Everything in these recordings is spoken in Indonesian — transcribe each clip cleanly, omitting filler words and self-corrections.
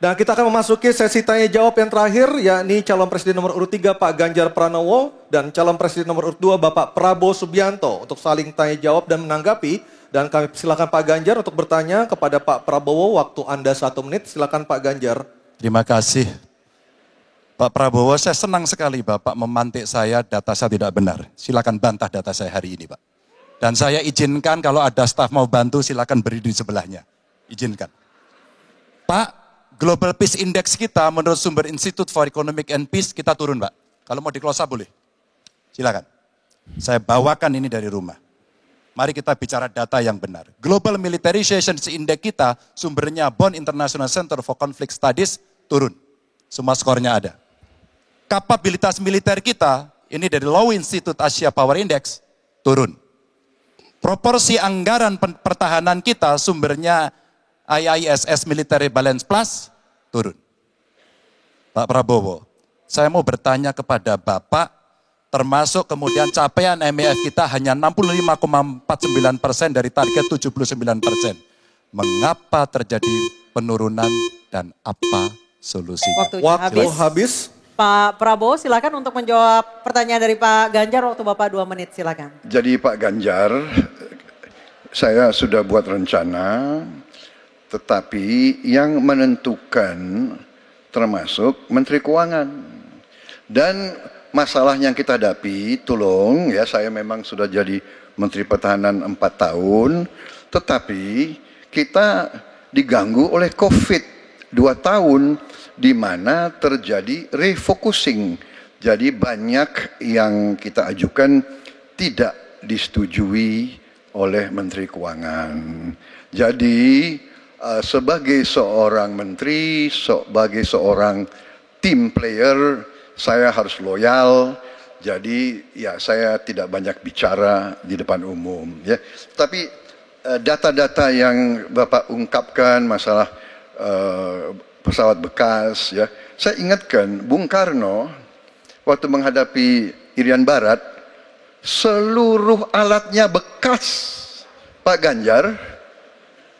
Dan kita akan memasuki sesi tanya jawab yang terakhir, yakni calon presiden nomor urut 3 Pak Ganjar Pranowo dan calon presiden nomor urut 2 Bapak Prabowo Subianto untuk saling tanya jawab dan menanggapi. Dan kami silakan Pak Ganjar untuk bertanya kepada Pak Prabowo, waktu Anda 1 menit, silakan Pak Ganjar. Terima kasih. Pak Prabowo, saya senang sekali Bapak memantik saya, data saya tidak benar. Silakan bantah data saya hari ini Pak. Dan saya izinkan kalau ada staf mau bantu silakan berdiri di sebelahnya. Izinkan. Pak, Global Peace Index kita menurut sumber Institute for Economic and Peace kita turun Pak. Kalau mau di-close up boleh. Silakan. Saya bawakan ini dari rumah. Mari kita bicara data yang benar. Global Militarization Index kita sumbernya Bonn International Center for Conflict Studies turun. Semua skornya ada. Kapabilitas militer kita, ini dari Law Institute Asia Power Index, turun. Proporsi anggaran pertahanan kita sumbernya IISS Military Balance Plus, turun. Pak Prabowo, saya mau bertanya kepada Bapak, termasuk kemudian capaian MEF kita hanya 65,49% dari target 79%. Mengapa terjadi penurunan dan apa solusinya? Waktu habis. Pak Prabowo silakan untuk menjawab pertanyaan dari Pak Ganjar, waktu Bapak 2 menit silakan. Jadi Pak Ganjar, saya sudah buat rencana, tetapi yang menentukan termasuk Menteri Keuangan. Dan masalah yang kita hadapi, tolong ya, saya memang sudah jadi Menteri Pertahanan 4 tahun, tetapi kita diganggu oleh COVID 2 tahun, di mana terjadi refocusing. Jadi banyak yang kita ajukan tidak disetujui oleh Menteri Keuangan. Jadi sebagai seorang menteri, sebagai seorang team player, saya harus loyal. Jadi ya saya tidak banyak bicara di depan umum. Ya. Tapi data-data yang Bapak ungkapkan masalah pesawat bekas, ya. Saya ingatkan Bung Karno waktu menghadapi Irian Barat, seluruh alatnya bekas. Pak Ganjar,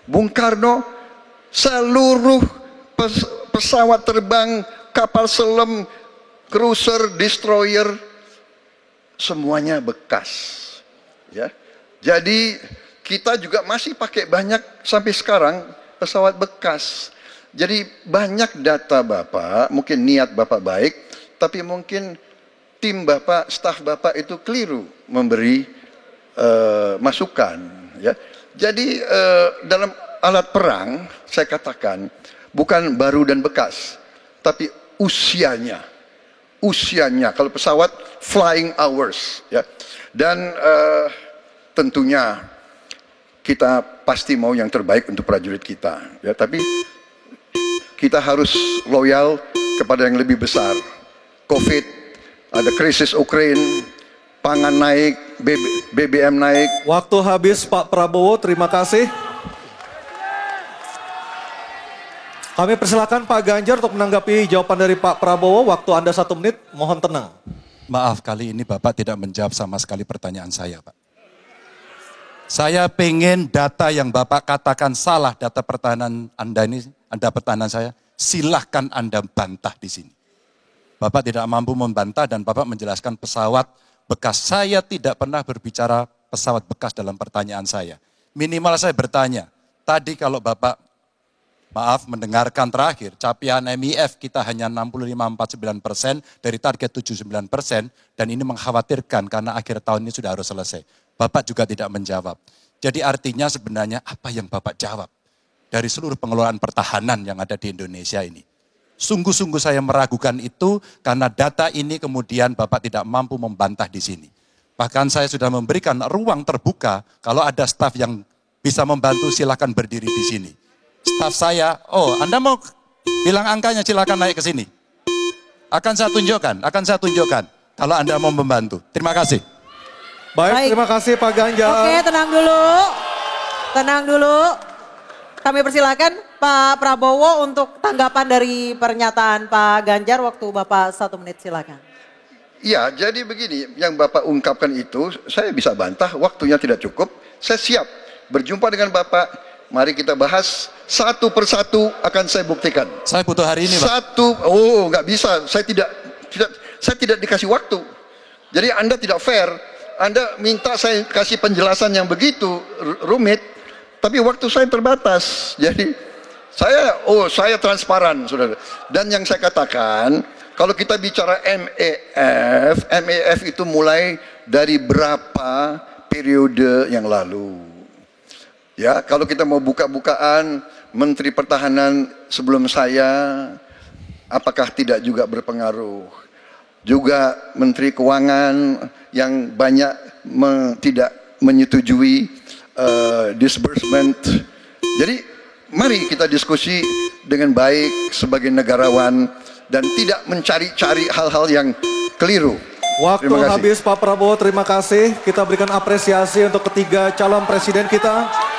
Bung Karno, seluruh pesawat terbang, kapal selam, cruiser, destroyer, semuanya bekas. Ya. Jadi kita juga masih pakai banyak sampai sekarang pesawat bekas. Jadi banyak data Bapak, mungkin niat Bapak baik, tapi mungkin tim Bapak, staf Bapak itu keliru memberi masukan. Ya. Jadi dalam alat perang, saya katakan, bukan baru dan bekas, tapi usianya. Usianya, kalau pesawat flying hours. Ya. Dan tentunya kita pasti mau yang terbaik untuk prajurit kita. Ya. Tapi kita harus loyal kepada yang lebih besar. COVID, ada krisis Ukraina, pangan naik, BBM naik. Waktu habis Pak Prabowo, terima kasih. Kami persilakan Pak Ganjar untuk menanggapi jawaban dari Pak Prabowo. Waktu Anda 1 menit, mohon tenang. Maaf, kali ini Bapak tidak menjawab sama sekali pertanyaan saya Pak. Saya pengen data yang Bapak katakan salah, data pertahanan Anda ini, Anda pertahanan saya, silahkan Anda bantah di sini. Bapak tidak mampu membantah dan Bapak menjelaskan pesawat bekas. Saya tidak pernah berbicara pesawat bekas dalam pertanyaan saya. Minimal saya bertanya, tadi kalau Bapak, maaf mendengarkan terakhir, capaian MEF kita hanya 65,49% dari target 79% dan ini mengkhawatirkan karena akhir tahun ini sudah harus selesai. Bapak juga tidak menjawab. Jadi artinya sebenarnya apa yang Bapak jawab dari seluruh pengelolaan pertahanan yang ada di Indonesia ini. Sungguh-sungguh saya meragukan itu karena data ini kemudian Bapak tidak mampu membantah di sini. Bahkan saya sudah memberikan ruang terbuka, kalau ada staf yang bisa membantu silakan berdiri di sini. Staf saya, oh Anda mau bilang angkanya silakan naik ke sini. Akan saya tunjukkan kalau Anda mau membantu. Terima kasih. Baik, terima kasih Pak Ganjar. Oke, tenang dulu. Kami persilakan Pak Prabowo untuk tanggapan dari pernyataan Pak Ganjar, waktu Bapak 1 menit silakan. Ya, jadi begini, yang Bapak ungkapkan itu saya bisa bantah, waktunya tidak cukup. Saya siap berjumpa dengan Bapak, Mari kita bahas satu persatu, akan saya buktikan. Saya butuh hari ini, Pak. Nggak bisa. Saya tidak dikasih waktu. Jadi Anda tidak fair. Anda minta saya kasih penjelasan yang begitu rumit, tapi waktu saya terbatas. Jadi saya transparan, saudara. Dan yang saya katakan, kalau kita bicara MEF itu mulai dari berapa periode yang lalu. Ya, kalau kita mau buka-bukaan, Menteri Pertahanan sebelum saya, apakah tidak juga berpengaruh? Juga Menteri Keuangan yang banyak tidak menyetujui disbursement. Jadi mari kita diskusi dengan baik sebagai negarawan dan tidak mencari-cari hal-hal yang keliru. Waktu habis Pak Prabowo, terima kasih. Kita berikan apresiasi untuk ketiga calon presiden kita.